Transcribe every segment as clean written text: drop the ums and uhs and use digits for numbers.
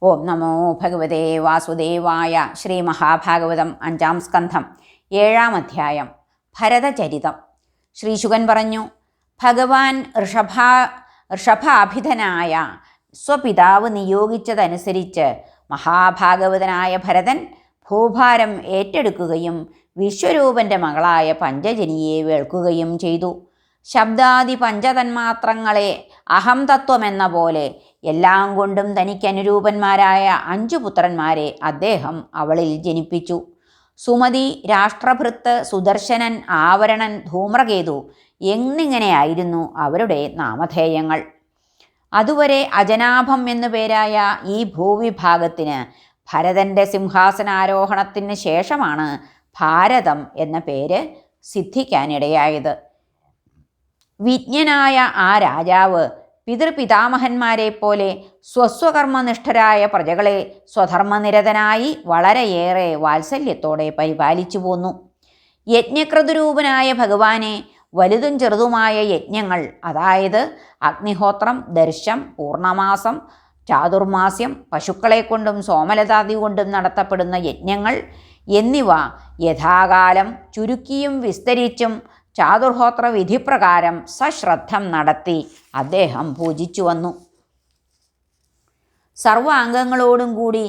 ഓം നമോ ഭഗവതേ വാസുദേവായ. ശ്രീ മഹാഭാഗവതം 5-ാം സ്കന്ധം 7-ാം അധ്യായം. ഭരതചരിതം. ശ്രീശുകൻ പറഞ്ഞു, ഭഗവാൻ ഋഷഭാഭിധനായ സ്വപിതാവ് നിയോഗിച്ചതനുസരിച്ച് മഹാഭാഗവതനായ ഭരതൻ ഭൂഭാരം ഏറ്റെടുക്കുകയും വിശ്വരൂപൻ്റെ മകളായ പഞ്ചജനിയെ വേൾക്കുകയും ചെയ്തു. ശബ്ദാദി പഞ്ചതന്മാത്രങ്ങളെ അഹം തത്വമെന്ന പോലെ എല്ലാം കൊണ്ടും തനിക്ക് അനുരൂപന്മാരായ 5 പുത്രന്മാരെ അദ്ദേഹം അവളിൽ ജനിപ്പിച്ചു. സുമതി, രാഷ്ട്രഭൃത്ത്, സുദർശനൻ, ആവരണൻ, ധൂമ്രകേതു എന്നിങ്ങനെയായിരുന്നു അവരുടെ നാമധേയങ്ങൾ. അതുവരെ അജനാഭം എന്നു പേരായ ഈ ഭൂവിഭാഗത്തിന് ഭരതൻ്റെ സിംഹാസനാരോഹണത്തിന് ശേഷമാണ് ഭാരതം എന്ന പേര് സിദ്ധിക്കാനിടയായത്. വിജ്ഞനായ ആ രാജാവ് പിതൃപിതാമഹന്മാരെ പോലെ സ്വസ്വകർമ്മനിഷ്ഠരായ പ്രജകളെ സ്വധർമ്മനിരതനായി വളരെയേറെ വാത്സല്യത്തോടെ പരിപാലിച്ചു പോന്നു. യജ്ഞക്രതുരൂപനായ ഭഗവാനെ വലുതും ചെറുതുമായ യജ്ഞങ്ങൾ, അതായത് അഗ്നിഹോത്രം, ദർശം, പൂർണ്ണമാസം, ചാതുർമാസ്യം, പശുക്കളെ കൊണ്ടും സോമലതാദി കൊണ്ടും നടത്തപ്പെടുന്ന യജ്ഞങ്ങൾ എന്നിവ യഥാകാലം ചുരുക്കിയും വിസ്തരിച്ചും ചാതുർഹോത്ര വിധിപ്രകാരം സശ്രദ്ധം നടത്തി അദ്ദേഹം പൂജിച്ചു വന്നു. സർവാംഗങ്ങളോടും കൂടി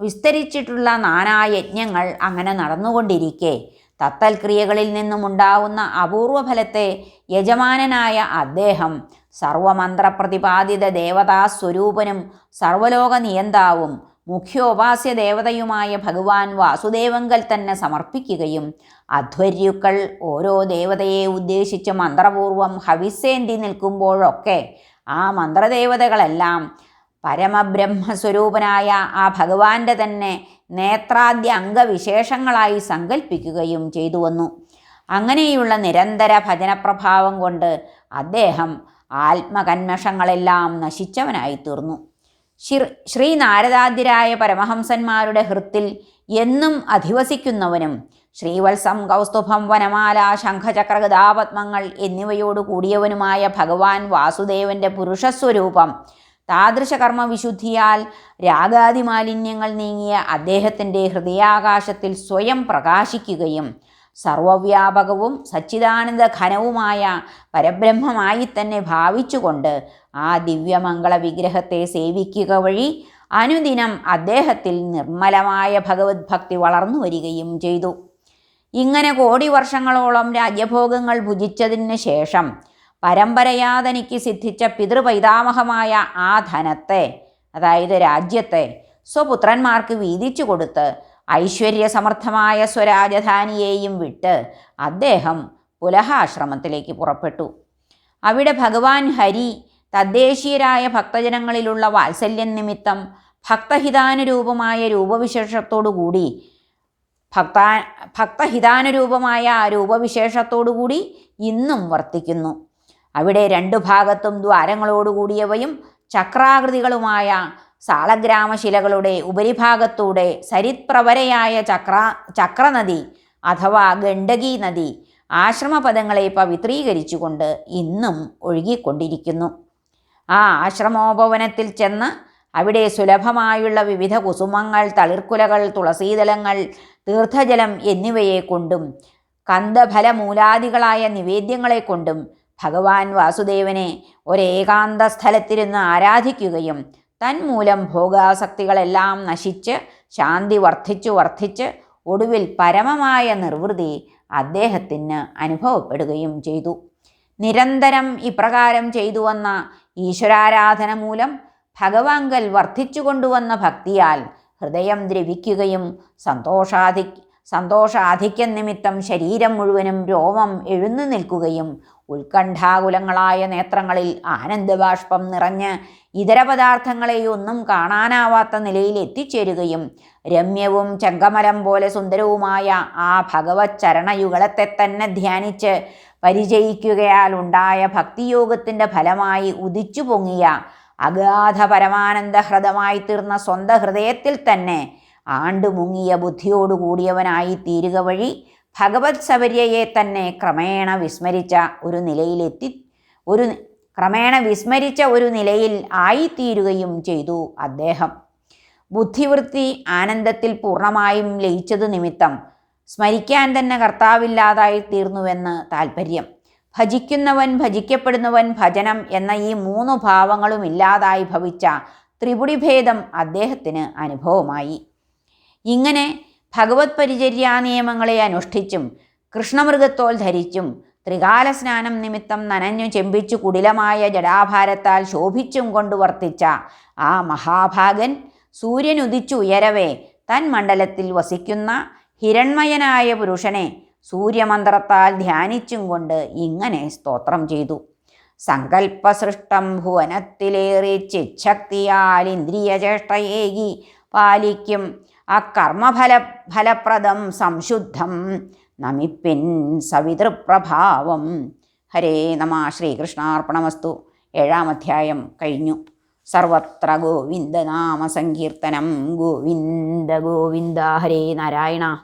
വിസ്തരിച്ചിട്ടുള്ള നാനായജ്ഞങ്ങൾ അങ്ങനെ നടന്നുകൊണ്ടിരിക്കെ തത്തൽക്രിയകളിൽ നിന്നുമുണ്ടാവുന്ന അപൂർവഫലത്തെ യജമാനനായ അദ്ദേഹം സർവമന്ത്രപ്രതിപാദിത ദേവതാസ്വരൂപനും സർവലോക നിയന്താവും മുഖ്യോപാസ്യ ദേവതയുമായ ഭഗവാൻ വാസുദേവങ്കൽ തന്നെ സമർപ്പിക്കുകയും അധ്വര്യുക്കൾ ഓരോ ദേവതയെ ഉദ്ദേശിച്ച് മന്ത്രപൂർവം ഹവിസ്സേന്തി നിൽക്കുമ്പോഴൊക്കെ ആ മന്ത്രദേവതകളെല്ലാം പരമബ്രഹ്മസ്വരൂപനായ ആ ഭഗവാന്റെ തന്നെ നേത്രാദ്യ അംഗവിശേഷങ്ങളായി സങ്കല്പിക്കുകയും ചെയ്തു വന്നു. അങ്ങനെയുള്ള നിരന്തര ഭജനപ്രഭാവം കൊണ്ട് അദ്ദേഹം ആത്മകന്മഷങ്ങളെല്ലാം നശിച്ചവനായി തീർന്നു. ശ്രീനാരദാദ്യരായ പരമഹംസന്മാരുടെ ഹൃത്തിൽ എന്നും അധിവസിക്കുന്നവനും ശ്രീവത്സം, കൗസ്തുഭം, വനമാല, ശംഖചക്രഗദാപത്മങ്ങൾ എന്നിവയോട് കൂടിയവനുമായ ഭഗവാൻ വാസുദേവൻ്റെ പുരുഷസ്വരൂപം താദൃശ കർമ്മവിശുദ്ധിയാൽ രാഗാദിമാലിന്യങ്ങൾ നീങ്ങിയ അദ്ദേഹത്തിൻ്റെ ഹൃദയാകാശത്തിൽ സ്വയം പ്രകാശിക്കുകയും സർവവ്യാപകവും സച്ചിദാനന്ദ ഘനവുമായ പരബ്രഹ്മമായി തന്നെ ഭാവിച്ചുകൊണ്ട് ആ ദിവ്യമംഗള വിഗ്രഹത്തെ സേവിക്കുക വഴി അനുദിനം അദ്ദേഹത്തിൽ നിർമ്മലമായ ഭഗവത് ഭക്തി വളർന്നു വരികയും ചെയ്തു. ഇങ്ങനെ കോടി വർഷങ്ങളോളം രാജ്യഭോഗങ്ങൾ ഭുജിച്ചതിന് ശേഷം പരമ്പരയാ തനിക്ക് സിദ്ധിച്ച പിതൃപൈതാമഹമായ ആ ധനത്തെ, അതായത് രാജ്യത്തെ, സ്വപുത്രന്മാർക്ക് വീതിച്ചു കൊടുത്ത് ഐശ്വര്യസമർത്ഥമായ സ്വരാജധാനിയെയും വിട്ട് അദ്ദേഹം പുലഹാശ്രമത്തിലേക്ക് പുറപ്പെട്ടു. അവിടെ ഭഗവാൻ ഹരി തദ്ദേശീയരായ ഭക്തജനങ്ങളിലുള്ള വാത്സല്യം നിമിത്തം ഭക്തഹിതാനുരൂപമായ രൂപവിശേഷത്തോടുകൂടി ഇന്നും വർത്തിക്കുന്നു. അവിടെ 2 ഭാഗത്തും ദ്വാരങ്ങളോടുകൂടിയവയും ചക്രാകൃതികളുമായ സാളഗ്രാമശിലകളുടെ ഉപരിഭാഗത്തൂടെ സരിത്പ്രവരയായ ചക്രനദി അഥവാ ഗണ്ഡകി നദി ആശ്രമപദങ്ങളെ പവിത്രീകരിച്ചുകൊണ്ട് ഇന്നും ഒഴുകിക്കൊണ്ടിരിക്കുന്നു. ആ ആശ്രമോപവനത്തിൽ ചെന്ന് അവിടെ സുലഭമായുള്ള വിവിധ കുസുമങ്ങൾ, തളിർക്കുലകൾ, തുളസീദളങ്ങൾ, തീർത്ഥജലം എന്നിവയെ കൊണ്ടും കന്ദഫലമൂലാദികളായ നിവേദ്യങ്ങളെ കൊണ്ടും ഭഗവാൻ വാസുദേവനെ ഒരേകാന്ത സ്ഥലത്തിരുന്ന് ആരാധിക്കുകയും തന്മൂലം ഭോഗാസക്തികളെല്ലാം നശിച്ച് ശാന്തി വർദ്ധിച്ച് ഒടുവിൽ പരമമായ നിർവൃതി അദ്ദേഹത്തിന് അനുഭവപ്പെടുകയും ചെയ്തു. നിരന്തരം ഇപ്രകാരം ചെയ്തു വന്ന ഈശ്വരാരാധന മൂലം ഭഗവാങ്കൽ വർദ്ധിച്ചു കൊണ്ടുവന്ന ഭക്തിയാൽ ഹൃദയം ദ്രവിക്കുകയും സന്തോഷാധിക്യം നിമിത്തം ശരീരം മുഴുവനും രോമം എഴുന്നു നിൽക്കുകയും ഉത്കണ്ഠാകുലങ്ങളായ നേത്രങ്ങളിൽ ആനന്ദബാഷ്പം നിറഞ്ഞ് ഇതര പദാർത്ഥങ്ങളെയൊന്നും കാണാനാവാത്ത നിലയിൽ എത്തിച്ചേരുകയും രമ്യവും ചെങ്കമലം പോലെ സുന്ദരവുമായ ആ ഭഗവത് ചരണയുഗളത്തെ തന്നെ ധ്യാനിച്ച് പരിചയിക്കുകയാൽ ഉണ്ടായ ഭക്തിയോഗത്തിൻ്റെ ഫലമായി ഉദിച്ചു പൊങ്ങിയ അഗാധ പരമാനന്ദഹൃദമായി തീർന്ന സ്വന്തം ഹൃദയത്തിൽ തന്നെ ആണ്ടുമുങ്ങിയ ബുദ്ധിയോടുകൂടിയവനായി തീരുക വഴി ഭഗവത് സബര്യയെ തന്നെ ക്രമേണ വിസ്മരിച്ച ഒരു ക്രമേണ വിസ്മരിച്ച ഒരു നിലയിൽ ആയിത്തീരുകയും ചെയ്തു അദ്ദേഹം. ബുദ്ധിവൃത്തി ആനന്ദത്തിൽ പൂർണ്ണമായും ലയിച്ചതു നിമിത്തം സ്മരിക്കാൻ തന്നെ കർത്താവില്ലാതായി തീർന്നുവെന്ന് താൽപ്പര്യം. ഭജിക്കുന്നവൻ, ഭജിക്കപ്പെടുന്നവൻ, ഭജനം എന്ന ഈ 3 ഭാവങ്ങളും ഇല്ലാതായി ഭവിച്ച ത്രിപുടിഭേദം അദ്ദേഹത്തിന് അനുഭവമായി. ഇങ്ങനെ ഭഗവത് പരിചര്യാ നിയമങ്ങളെ അനുഷ്ഠിച്ചും കൃഷ്ണമൃഗത്തോൽ ധരിച്ചും ത്രികാലസ്നാനം നിമിത്തം നനഞ്ഞു ചെമ്പിച്ചു കുടിലമായ ജടാഭാരത്താൽ ശോഭിച്ചും കൊണ്ട് വർത്തിച്ച ആ മഹാഭാഗൻ സൂര്യനുദിച്ചു ഉയരവേ തൻ മണ്ഡലത്തിൽ വസിക്കുന്ന ഹിരൺമയനായ പുരുഷനെ സൂര്യമന്ത്രത്താൽ ധ്യാനിച്ചും കൊണ്ട് ഇങ്ങനെ സ്തോത്രം ചെയ്തു. സങ്കൽപ്പസൃഷ്ടം ഭുവനത്തിലേറി ചിച്ഛക്തിയാൽ ഇന്ദ്രിയചേഷ്ടയേകി പാലിക്കും ഫലപ്രദം സംശുദ്ധം നമിപ്പിൻ സവിതൃപ്രഭാവം. ഹരേ നമ. ശ്രീകൃഷ്ണാർപ്പണമസ്തു. 7-ാം അധ്യായം കഴിഞ്ഞു. സർവത്ര ഗോവിന്ദനാമ സങ്കീർത്തനം. ഗോവിന്ദ ഗോവിന്ദ. ഹരേ നാരായണ.